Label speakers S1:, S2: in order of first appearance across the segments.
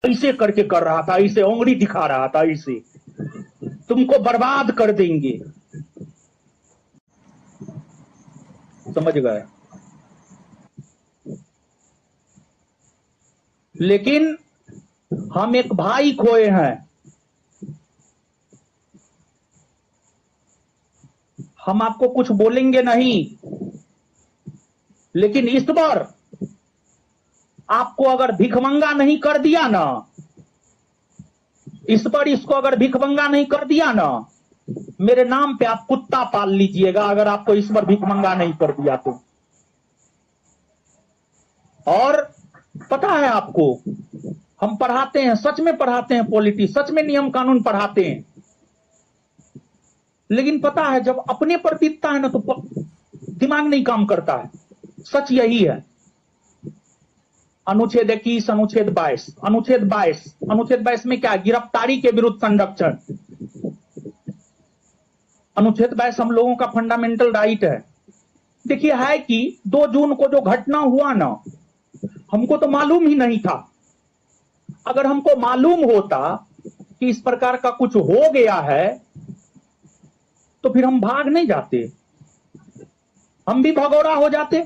S1: ऐसे करके कर रहा था, ऐसे उंगली दिखा रहा था, ऐसे तुमको बर्बाद कर देंगे। समझ गए? लेकिन हम एक भाई खोए हैं, हम आपको कुछ बोलेंगे नहीं, लेकिन इस बार आपको अगर भिखमंगा नहीं कर दिया ना, इस पर इसको अगर भिखमंगा नहीं कर दिया ना, मेरे नाम पे आप कुत्ता पाल लीजिएगा, अगर आपको इस बार भिखमंगा नहीं कर दिया तो। और पता है आपको, हम पढ़ाते हैं, सच में पढ़ाते हैं पॉलिटिक्स, सच में नियम कानून पढ़ाते हैं, लेकिन पता है जब अपने पर बीतता है ना तो दिमाग नहीं काम करता है। सच यही है। अनुच्छेद 21, अनुच्छेद 22, अनुच्छेद 22 में क्या? गिरफ्तारी के विरुद्ध संरक्षण। अनुच्छेद 22 हम लोगों का फंडामेंटल राइट है। देखिए है कि 2 जून को जो घटना हुआ ना, हमको तो मालूम ही नहीं था। अगर हमको मालूम होता कि इस प्रकार का कुछ हो गया है तो फिर हम भाग नहीं जाते, हम भी भगौड़ा हो जाते,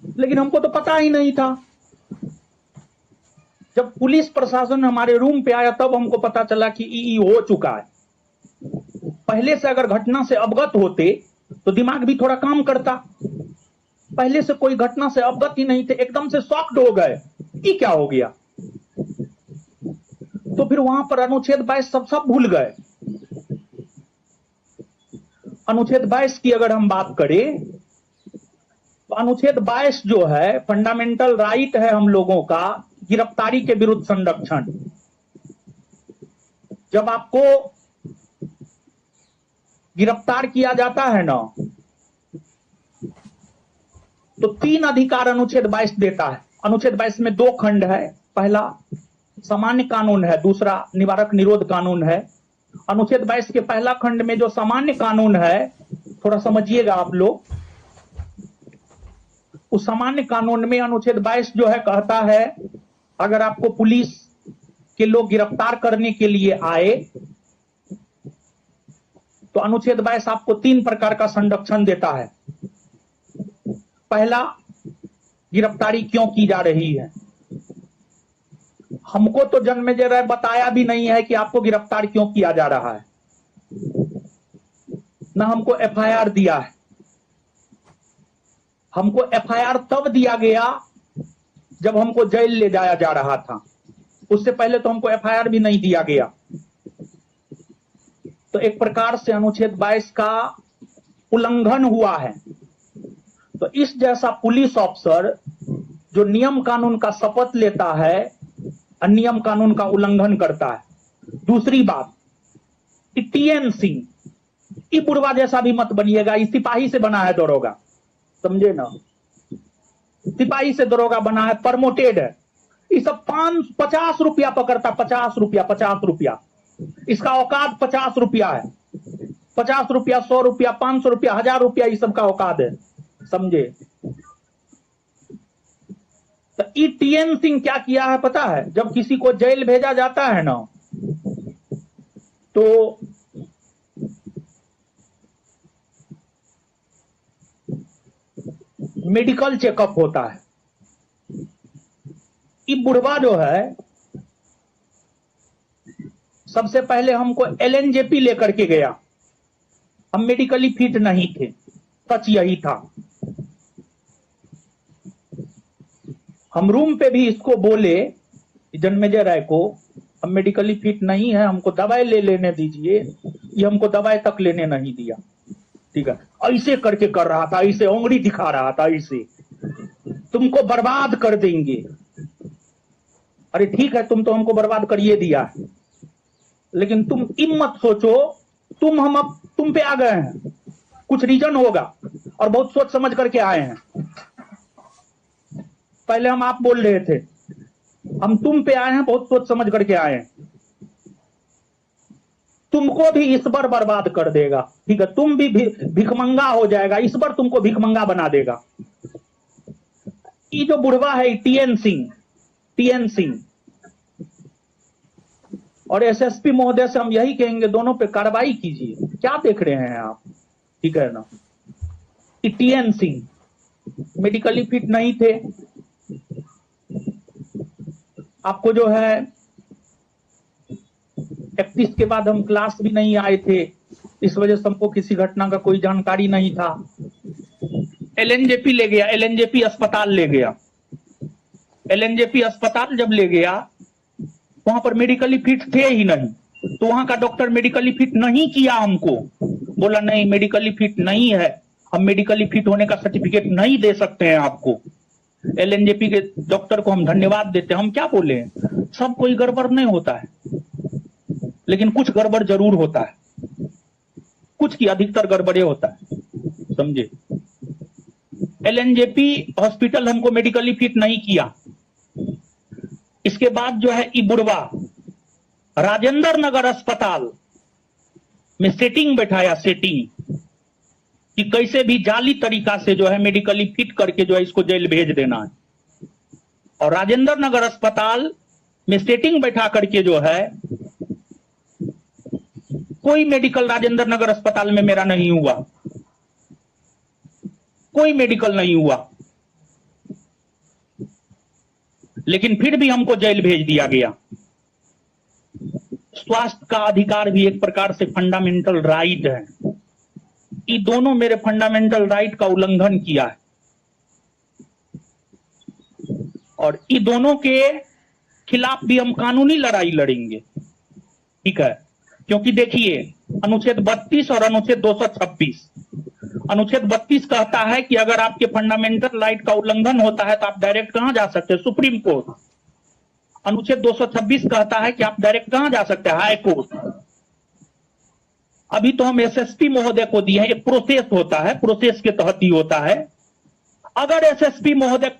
S1: लेकिन हमको तो पता ही नहीं था। जब पुलिस प्रशासन हमारे रूम पे आया तब हमको पता चला कि ई हो चुका है। पहले से अगर घटना से अवगत होते तो दिमाग भी थोड़ा काम करता। पहले से कोई घटना से अवगत ही नहीं थे, एकदम से शॉक्ड हो गए, ये क्या हो गया। तो फिर वहां पर अनुच्छेद 22 सब भूल गए। अनुच्छेद 22 की अगर हम बात करें तो अनुच्छेद 22 जो है फंडामेंटल राइट है हम लोगों का, गिरफ्तारी के विरुद्ध संरक्षण। जब आपको गिरफ्तार किया जाता है ना तो 3 अधिकार अनुच्छेद 22 देता है। अनुच्छेद 22 में 2 खंड है, पहला सामान्य कानून है, दूसरा निवारक निरोध कानून है। अनुच्छेद 22 के पहला खंड में जो सामान्य कानून है, थोड़ा समझिएगा आप लोग, उस सामान्य कानून में अनुच्छेद 22 जो है कहता है अगर आपको पुलिस के लोग गिरफ्तार करने के लिए आए तो अनुच्छेद 22 आपको 3 प्रकार का संरक्षण देता है। पहला, गिरफ्तारी क्यों की जा रही है। हमको तो जन्मेजय राय बताया भी नहीं है कि आपको गिरफ्तार क्यों किया जा रहा है, ना हमको एफआईआर दिया है। हमको एफआईआर तब दिया गया जब हमको जेल ले जाया जा रहा था, उससे पहले तो हमको एफआईआर भी नहीं दिया गया। तो एक प्रकार से अनुच्छेद 22 का उल्लंघन हुआ है। तो इस जैसा पुलिस ऑफिसर जो नियम कानून का शपथ लेता है और नियम कानून का उल्लंघन करता है। दूसरी बात, टीएन सिंह, ये बुढ़वा जैसा भी मत बनिएगा, इस सिपाही से बना है दरोगा, समझे ना, सिपाही से दरोगा बना है, प्रमोटेड है। ये सब 50 रुपया पकड़ता, 50 रुपया, 50 रुपया, इसका औकात 50 रुपया है। 50 रुपया, 100 रुपया, 500 रुपया, 1000 रुपया, ये सब का औकात है, समझे। तो टीएन सिंह क्या किया है पता है, जब किसी को जेल भेजा जाता है ना तो मेडिकल चेकअप होता है। ये बुढ़वा जो है सबसे पहले हमको एलएनजेपी लेकर के गया, हम मेडिकली फिट नहीं थे, सच यही था। हम रूम पे भी इसको बोले, जन्मेजय राय को, हम मेडिकली फिट नहीं है, हमको दवाई ले लेने दीजिए। ये हमको दवाई तक लेने नहीं दिया, ठीक है। ऐसे करके कर रहा था, ऐसे उंगली दिखा रहा था, ऐसे तुमको बर्बाद कर देंगे। अरे ठीक है, तुम तो हमको बर्बाद करिए दिया, लेकिन तुम मत सोचो तुम पे आ गए हैं, कुछ रीजन होगा और बहुत सोच समझ करके आए हैं। पहले हम आप बोल रहे थे, हम तुम पे आए हैं, बहुत सोच समझ करके आए हैं। तुमको भी इस बार बर्बाद कर देगा, ठीक है, तुम भी भिखमंगा हो जाएगा, इस बार तुमको भिखमंगा बना देगा। ये जो बुढ़वा है टीएन सिंह, टीएन सिंह और एसएसपी महोदय से हम यही कहेंगे, दोनों पे कार्रवाई कीजिए। क्या देख रहे हैं आप, ठीक है ना। टीएन सिंह मेडिकली फिट नहीं थे, आपको जो है 31 के बाद हम क्लास भी नहीं आए थे, इस वजह से हमको किसी घटना का कोई जानकारी नहीं था। एलएनजेपी ले गया, एलएनजेपी अस्पताल ले गया। एलएनजेपी अस्पताल जब ले गया, वहां पर मेडिकली फिट थे ही नहीं, तो वहां का डॉक्टर मेडिकली फिट नहीं किया हमको, बोला नहीं मेडिकली फिट नहीं है, हम मेडिकली फिट होने का सर्टिफिकेट नहीं दे सकते हैं आपको। एलएनजेपी के डॉक्टर को हम धन्यवाद देते हैं। हम क्या बोले, सब कोई गड़बड़ नहीं होता है, लेकिन कुछ गड़बड़ जरूर होता है, कुछ की अधिकतर गड़बड़े होता है, समझे। एलएनजेपी हॉस्पिटल हमको मेडिकली फिट नहीं किया। इसके बाद जो है बुढ़वा राजेंद्र नगर अस्पताल में सेटिंग बैठाया, सेटिंग कि कैसे भी जाली तरीका से जो है मेडिकली फिट करके जो है इसको जेल भेज देना है। और राजेंद्र नगर अस्पताल में सेटिंग बैठा करके जो है, कोई मेडिकल राजेंद्र नगर अस्पताल में मेरा नहीं हुआ, कोई मेडिकल नहीं हुआ, लेकिन फिर भी हमको जेल भेज दिया गया। स्वास्थ्य का अधिकार भी एक प्रकार से फंडामेंटल राइट है, ये दोनों मेरे फंडामेंटल राइट का उल्लंघन किया है, और ये दोनों के खिलाफ भी हम कानूनी लड़ाई लड़ेंगे, ठीक है। क्योंकि देखिए अनुच्छेद 32 और अनुच्छेद 226, अनुच्छेद 32 कहता है कि अगर आपके फंडामेंटल राइट का उल्लंघन होता है तो आप डायरेक्ट कहां जा सकते हैं, सुप्रीम कोर्ट। अनुच्छेद 226 कहता है कि आप डायरेक्ट कहां जा सकते हैं, हाई कोर्ट। अभी तो हम एसएसपी महोदय को दिए हैं, एक प्रोसेस होता है, प्रोसेस के तहत ही होता है। अगर एसएसपी महोदय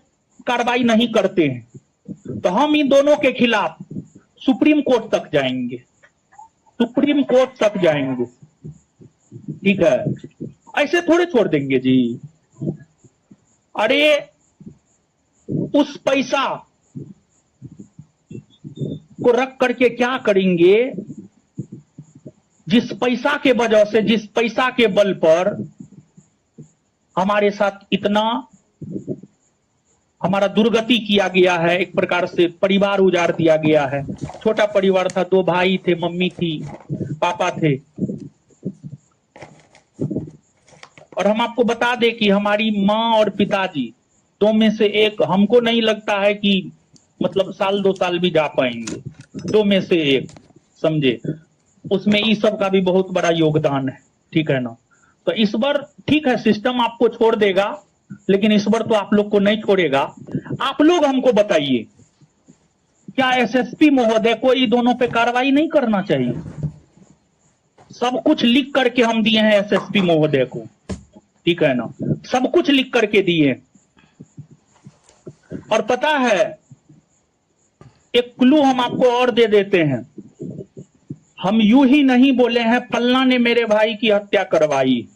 S1: कार्रवाई नहीं करते हैं तो हम इन दोनों के खिलाफ सुप्रीम कोर्ट तक जाएंगे, सुप्रीम कोर्ट तक जाएंगे, ठीक है। ऐसे थोड़े छोड़ देंगे जी। अरे उस पैसा को रख करके क्या करेंगे, जिस पैसा के वजह से, जिस पैसा के बल पर हमारे साथ इतना हमारा दुर्गति किया गया है, एक प्रकार से परिवार उजाड़ दिया गया है। छोटा परिवार था, 2 भाई थे, मम्मी थी, पापा थे। और हम आपको बता दें कि हमारी माँ और पिताजी 2 में से एक, हमको नहीं लगता है कि मतलब साल 2 साल भी जा पाएंगे, 2 में से एक, समझे। उसमें इस सब का भी बहुत बड़ा योगदान है, ठीक है ना। तो इस बार ठीक है, सिस्टम आपको छोड़ देगा, लेकिन इस बार तो आप लोग को नहीं छोड़ेगा। आप लोग हमको बताइए, क्या एसएसपी महोदय को ये दोनों पे कार्रवाई नहीं करना चाहिए? सब कुछ लिख करके हम दिए हैं एसएसपी महोदय को, ठीक है ना, सब कुछ लिख करके दिए। और पता है, एक क्लू हम आपको और दे देते हैं, हम यूं ही नहीं बोले हैं फलना ने मेरे भाई की हत्या करवाई,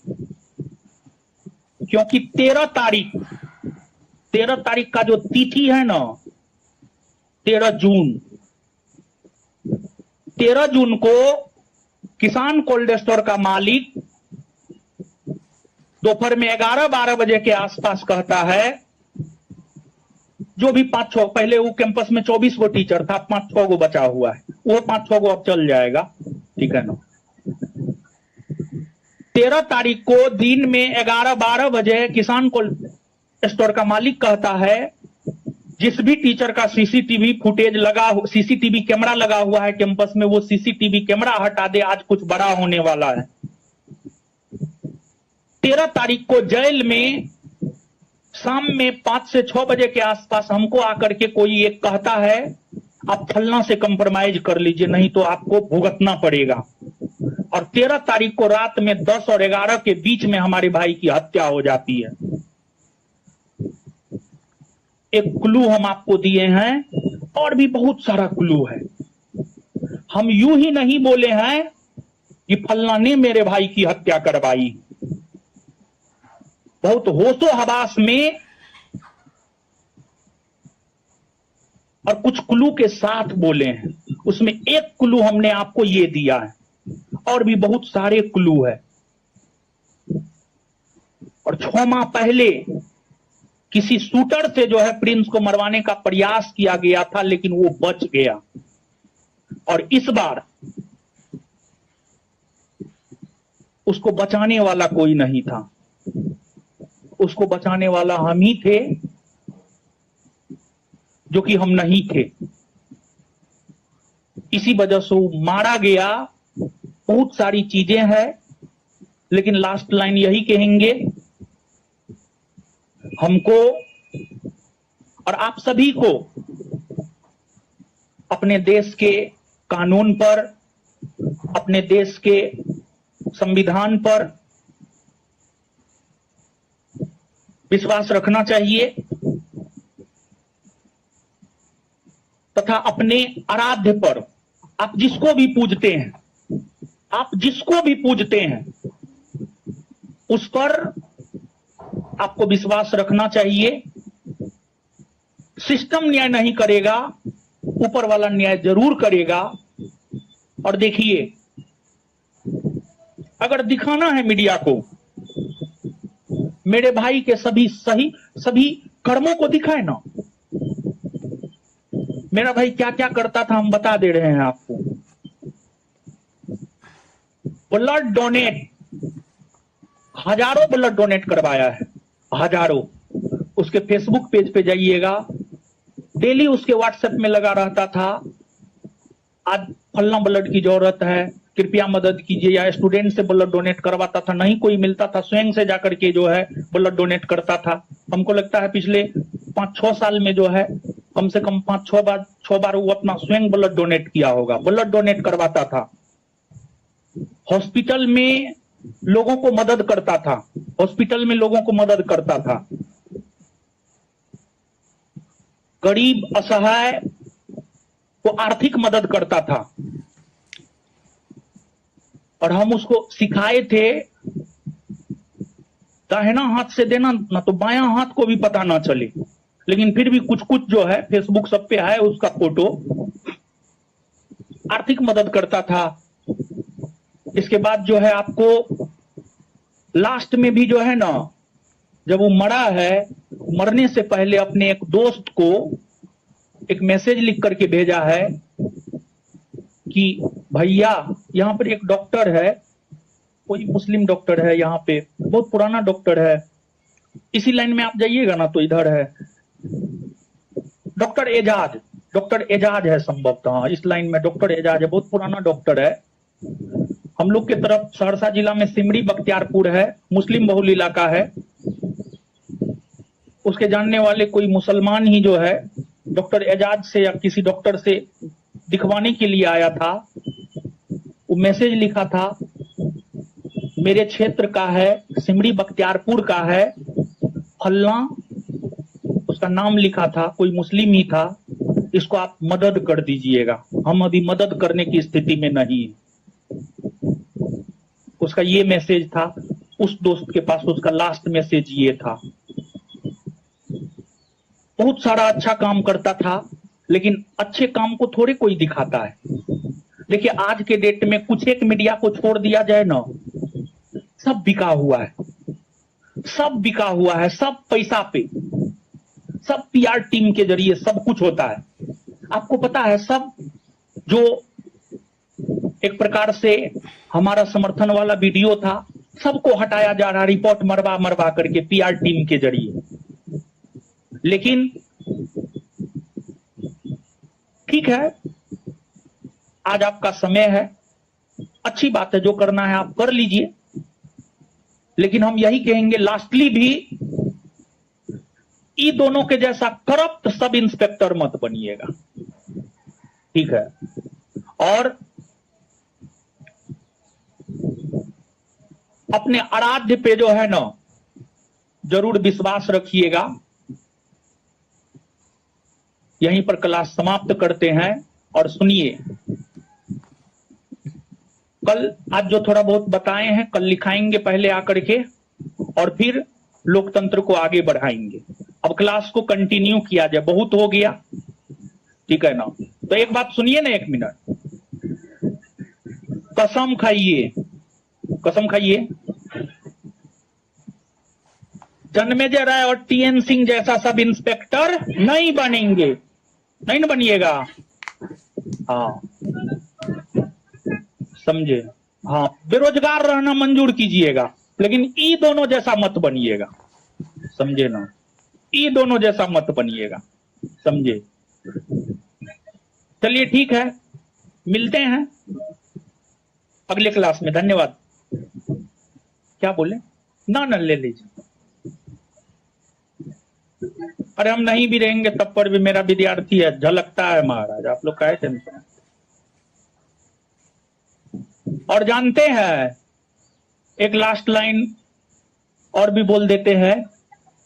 S1: क्योंकि 13 तारीख का जो तिथि है ना, 13 जून को किसान कोल्ड स्टोर का मालिक दोपहर में 11-12 बजे के आसपास कहता है, जो भी 5-6, पहले वो कैंपस में 24 गो टीचर था, 5-6 गो बचा हुआ है, वो 5-6 गो अब चल जाएगा, ठीक है ना। 13 तारीख को दिन में 11-12 बजे किसान कोल्ड स्टोर का मालिक कहता है, जिस भी टीचर का सीसीटीवी फुटेज लगा, सीसीटीवी कैमरा लगा हुआ है कैंपस में, वो सीसीटीवी कैमरा हटा दे, आज कुछ बड़ा होने वाला है। 13 तारीख को जेल में शाम में 5 से 6 बजे के आसपास हमको आकर के कोई एक कहता है, आप फलना से कंप्रोमाइज कर लीजिए, नहीं तो आपको भुगतना पड़ेगा। और 13 तारीख को रात में 10 और 11 के बीच में हमारे भाई की हत्या हो जाती है। एक क्लू हम आपको दिए हैं, और भी बहुत सारा क्लू है। हम यूं ही नहीं बोले हैं कि फलना ने मेरे भाई की हत्या करवाई। बहुत होशो हवास में और कुछ क्लू के साथ बोले हैं। उसमें एक क्लू हमने आपको ये दिया है, और भी बहुत सारे क्लू है। और 6 माह पहले किसी शूटर से जो है प्रिंस को मरवाने का प्रयास किया गया था, लेकिन वो बच गया। और इस बार उसको बचाने वाला कोई नहीं था, उसको बचाने वाला हम ही थे, जो कि हम नहीं थे। इसी वजह से वो मारा गया। बहुत सारी चीजें हैं, लेकिन लास्ट लाइन यही कहेंगे, हमको और आप सभी को अपने देश के कानून पर, अपने देश के संविधान पर विश्वास रखना चाहिए, तथा अपने आराध्य पर, आप जिसको भी पूजते हैं, आप जिसको भी पूजते हैं, उस पर आपको विश्वास रखना चाहिए। सिस्टम न्याय नहीं करेगा, ऊपर वाला न्याय जरूर करेगा। और देखिए, अगर दिखाना है मीडिया को मेरे भाई के सभी कर्मों को दिखाए ना। मेरा भाई क्या क्या करता था हम बता दे रहे हैं आपको। ब्लड डोनेट, हजारों ब्लड डोनेट करवाया है, हजारों। उसके फेसबुक पेज पे जाइएगा, डेली उसके व्हाट्सएप में लगा रहता था, आज फलना ब्लड की जरूरत है, कृपया मदद कीजिए। या स्टूडेंट से ब्लड डोनेट करवाता था, नहीं कोई मिलता था, स्वयं से जाकर के जो है ब्लड डोनेट करता था। हमको लगता है पिछले 5-6 साल में जो है कम से कम 5-6 बार वो अपना स्वयं ब्लड डोनेट किया होगा, ब्लड डोनेट करवाता था। हॉस्पिटल में लोगों को मदद करता था, हॉस्पिटल में लोगों को मदद करता था। गरीब असहाय को आर्थिक मदद करता था। और हम उसको सिखाए थे दाहिना हाथ से देना ना, तो बायां हाथ को भी पता ना चले। लेकिन फिर भी कुछ कुछ जो है फेसबुक सब पे है उसका फोटो, आर्थिक मदद करता था। इसके बाद जो है आपको लास्ट में भी जो है ना, जब वो मरा है, मरने से पहले अपने एक दोस्त को एक मैसेज लिख करके भेजा है कि भैया यहाँ पर एक डॉक्टर है, कोई मुस्लिम डॉक्टर है, यहाँ पे बहुत पुराना डॉक्टर है, इसी लाइन में आप जाइएगा ना तो इधर है डॉक्टर एजाज है संभवतः, इस लाइन में डॉक्टर एजाज है, बहुत पुराना डॉक्टर है। हम लोग के तरफ सहरसा जिला में सिमरी बख्तियारपुर है, मुस्लिम बहुल इलाका है। उसके जानने वाले कोई मुसलमान ही जो है डॉक्टर एजाज से या किसी डॉक्टर से दिखवाने के लिए आया था। वो मैसेज लिखा था, मेरे क्षेत्र का है, सिमरी बख्तियारपुर का है, फलना, उसका नाम लिखा था, कोई मुस्लिम ही था, इसको आप मदद कर दीजिएगा, हम अभी मदद करने की स्थिति में नहीं। उसका ये मैसेज था, उस दोस्त के पास उसका लास्ट मैसेज ये था। बहुत सारा अच्छा काम करता था, लेकिन अच्छे काम को थोड़े कोई दिखाता है। देखिए आज के डेट में कुछ एक मीडिया को छोड़ दिया जाए ना, सब बिका हुआ है, सब बिका हुआ है, सब पैसा पे, सब पीआर टीम के जरिए सब कुछ होता है। आपको पता है, सब जो एक प्रकार से हमारा समर्थन वाला वीडियो था, सबको हटाया जा रहा, रिपोर्ट मरवा मरवा करके पीआर टीम के जरिए। लेकिन ठीक है, आज आपका समय है, अच्छी बात है, जो करना है आप कर लीजिए। लेकिन हम यही कहेंगे लास्टली भी, ई दोनों के जैसा करप्ट सब इंस्पेक्टर मत बनिएगा, ठीक है। और अपने आराध्य पे जो है ना जरूर विश्वास रखिएगा। यहीं पर क्लास समाप्त करते हैं और सुनिए, कल आज जो थोड़ा बहुत बताए हैं कल लिखाएंगे पहले आकर के, और फिर लोकतंत्र को आगे बढ़ाएंगे। अब क्लास को कंटिन्यू किया जाए, बहुत हो गया। ठीक है ना। तो एक बात सुनिए ना, 1 मिनट, कसम खाइए, कसम खाइए, जन्मेजय राय और टीएन सिंह जैसा सब इंस्पेक्टर नहीं बनेंगे, नहीं ना बनिएगा। हाँ समझे, हाँ बेरोजगार रहना मंजूर कीजिएगा, लेकिन ई दोनों जैसा मत बनिएगा, समझे ना, ई दोनों जैसा मत बनिएगा, समझे। चलिए ठीक है, मिलते हैं अगले क्लास में, धन्यवाद। क्या बोले ना, न ले लीजिए। अरे हम नहीं भी रहेंगे तब पर भी मेरा विद्यार्थी है, झलकता है महाराज, आप लोग काहे टेंशन। और जानते हैं, एक लास्ट लाइन और भी बोल देते हैं,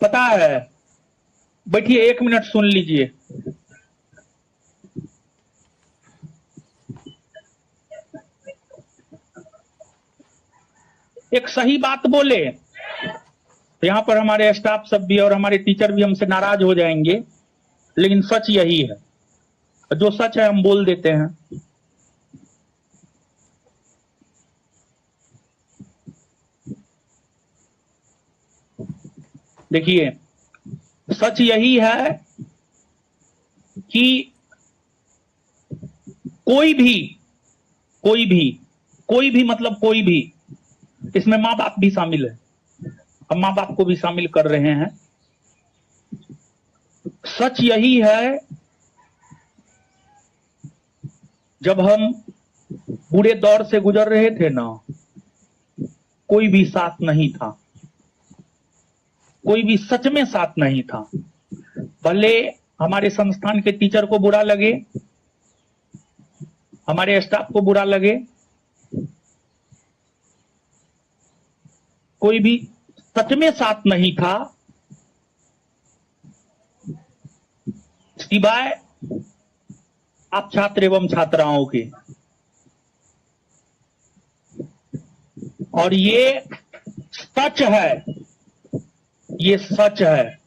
S1: पता है, बैठिए 1 मिनट सुन लीजिए। एक सही बात बोले तो यहां पर हमारे स्टाफ सब भी और हमारे टीचर भी हमसे नाराज हो जाएंगे, लेकिन सच यही है, जो सच है हम बोल देते हैं। देखिए सच यही है कि कोई भी मतलब कोई भी, इसमें माँ बाप भी शामिल है, हम माँ बाप को भी शामिल कर रहे हैं। सच यही है, जब हम बुरे दौर से गुजर रहे थे ना, कोई भी साथ नहीं था, कोई भी सच में साथ नहीं था। भले हमारे संस्थान के टीचर को बुरा लगे, हमारे स्टाफ को बुरा लगे, कोई भी सच में साथ नहीं था, सिवाय आप छात्र एवं छात्राओं के। और ये सच है, ये सच है,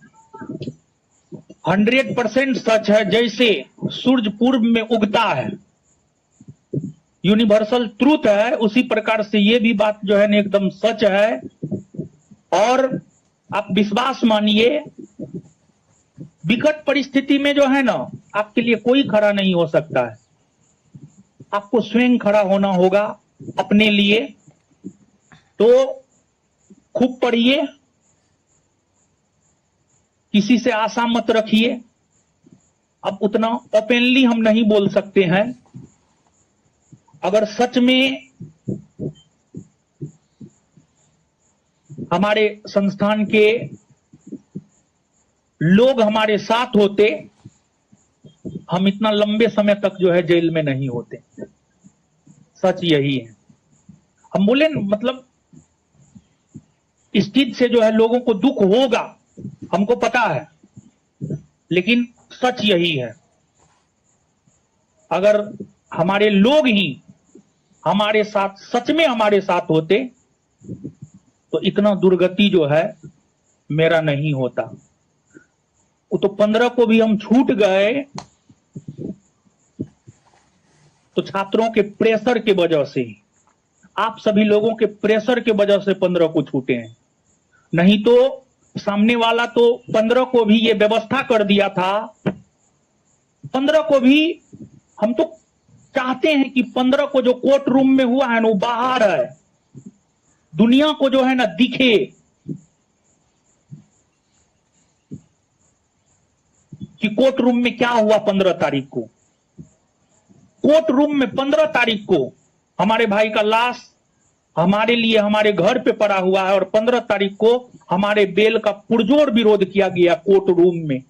S1: 100% सच है। जैसे सूरज पूर्व में उगता है, यूनिवर्सल ट्रूथ है, उसी प्रकार से ये भी बात जो है ना एकदम सच है। और आप विश्वास मानिए, विकट परिस्थिति में जो है ना, आपके लिए कोई खड़ा नहीं हो सकता है, आपको स्वयं खड़ा होना होगा अपने लिए। तो खूब पढ़िए, किसी से आशा मत रखिए। अब उतना ओपनली हम नहीं बोल सकते हैं, अगर सच में हमारे संस्थान के लोग हमारे साथ होते, हम इतना लंबे समय तक जो है जेल में नहीं होते। सच यही है। हम बोले मतलब इस चीज से जो है लोगों को दुख होगा, हमको पता है, लेकिन सच यही है। अगर हमारे लोग ही हमारे साथ सच में हमारे साथ होते तो इतना दुर्गति जो है मेरा नहीं होता। वो तो 15 को भी हम छूट गए तो छात्रों के प्रेशर के वजह से, आप सभी लोगों के प्रेशर के वजह से 15 को छूटे हैं। नहीं तो सामने वाला तो 15 को भी ये व्यवस्था कर दिया था। 15 को भी हम तो चाहते हैं कि 15 को जो कोर्ट रूम में हुआ है ना, वो बाहर है, दुनिया को जो है ना दिखे कि कोर्ट रूम में क्या हुआ। 15 तारीख को कोर्ट रूम में 15 तारीख को हमारे भाई का लाश हमारे लिए हमारे घर पे पड़ा हुआ है, और 15 तारीख को हमारे बेल का पुरजोर विरोध किया गया कोर्ट रूम में।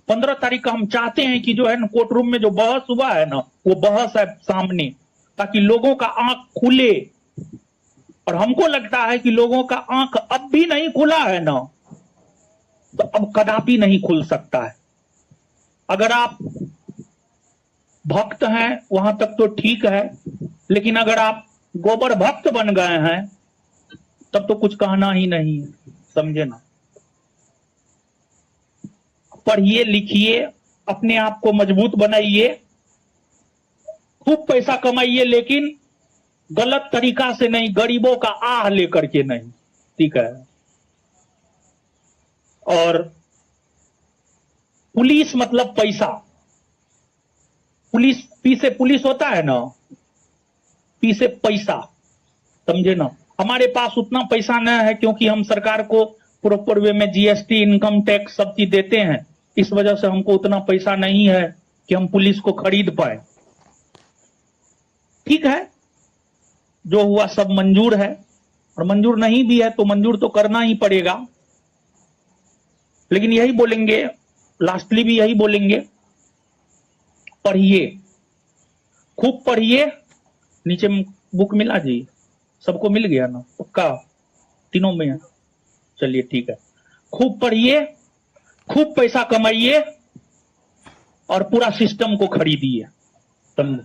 S1: 15 तारीख का हम चाहते हैं कि जो है ना कोर्ट रूम में जो बहस हुआ है ना, वो बहस है सामने, ताकि लोगों का आंख खुले। और हमको लगता है कि लोगों का आंख अब भी नहीं खुला है ना, तो अब कदापि नहीं खुल सकता है। अगर आप भक्त हैं वहां तक तो ठीक है, लेकिन अगर आप गोबर भक्त बन गए हैं तब तो कुछ कहना ही नहीं है, समझे ना। पढ़िए लिखिए, अपने आप को मजबूत बनाइए, खूब पैसा कमाइए, लेकिन गलत तरीका से नहीं, गरीबों का आह लेकर के नहीं, ठीक है। और पुलिस मतलब पैसा, पुलिस पी से पुलिस होता है ना, पी से पैसा, समझे ना। हमारे पास उतना पैसा न है क्योंकि हम सरकार को प्रॉपर वे में जीएसटी, इनकम टैक्स सब चीज देते हैं, इस वजह से हमको उतना पैसा नहीं है कि हम पुलिस को खरीद पाए। ठीक है, जो हुआ सब मंजूर है, और मंजूर नहीं भी है तो मंजूर तो करना ही पड़ेगा। लेकिन यही बोलेंगे, लास्टली भी यही बोलेंगे, पढ़िए, खूब पढ़िए। नीचे बुक मिला जी, सबको मिल गया ना, पक्का तीनों में है, चलिए ठीक है। खूब पढ़िए, खूब पैसा कमाइए और पूरा सिस्टम को खरीदिए, समझे।